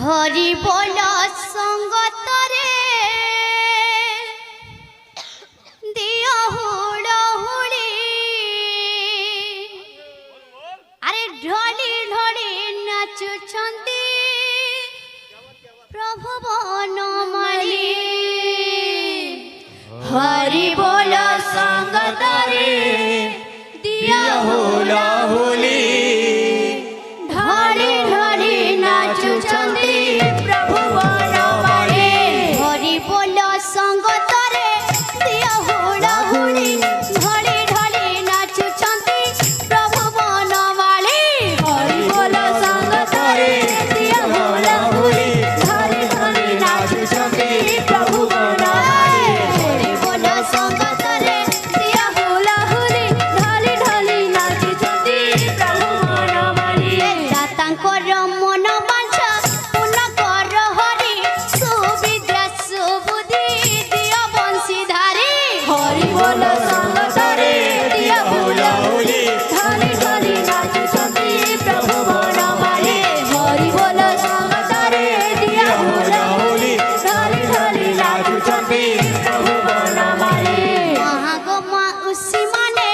হরি বল সঙ্গতরে দিও হুড়হুড়ি আরে ঢলি ঢলি নাচুছন্তি প্রভু বনমালী হরি বল সঙ্গতরে দিও হুড়হুড়ি ঢলি ঢলি নাচুছন্তি প্রভু বনমালী হরি বল সঙ্গতরে দিও হুড়হুড়ি ঢলি ঢলি নাচুছন্তি প্রভু বনমালী হরি বল সঙ্গতরে দিও হুড়হুড়ি ঢলি ঢলি নাচুছন্তি প্রভু বনমালী হরি বল সঙ্গতরে দিও হুড়হুড়ি ঢলি ঢলি নাচুছন্তি প্রভু বনমালী দাতাঙ্কর মন বাঞ্ছা পূর্ণ কর হরি সুবিদ্যা সুবুদ্ধি দিও বংশীধারী হরি বল সঙ্গতরে দিও হুড়হুড়ি ঢলি ঢলি নাচুছন্তি প্রভু বনমালী হরি বল সঙ্গতরে দিও হুড়হুড়ি ঢলি ঢলি নাচুছন্তি প্রভু বনমালী মহাগমা উসি মানে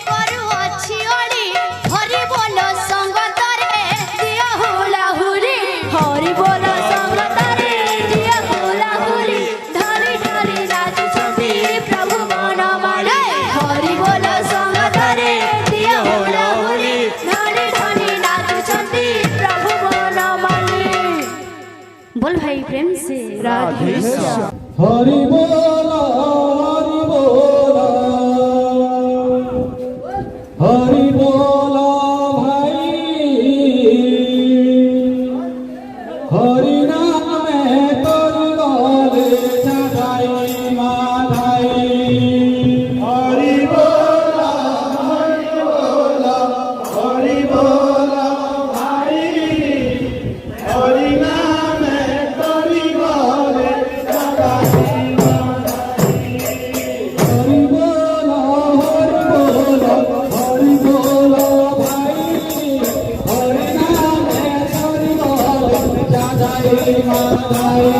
করুଅছি অଳି হরি বল সঙ্গতরে দিও হুড়হুড়ি হরি বল সঙ্গতরে দিও হুড়হুড়ি ঢলি ঢলি নাচুছন্তি প্রভু বনমালী হরি বল সঙ্গতরে দিও হুড়হুড়ি ঢলি ঢলি নাচুছন্তি প্রভু বনমালী बोल भाई प्रेम से राधे श्याम हरि बोला हरि बोला भाई हरि नाम में तोरी बोले सदाई माधाई हरि बोला हरि बोला भाई हरि नाम में तोरी बोले सदाई हरि बोला हरि बोला भाई हरि नाम में तोरी बोले सदाई माधाई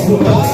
Bye.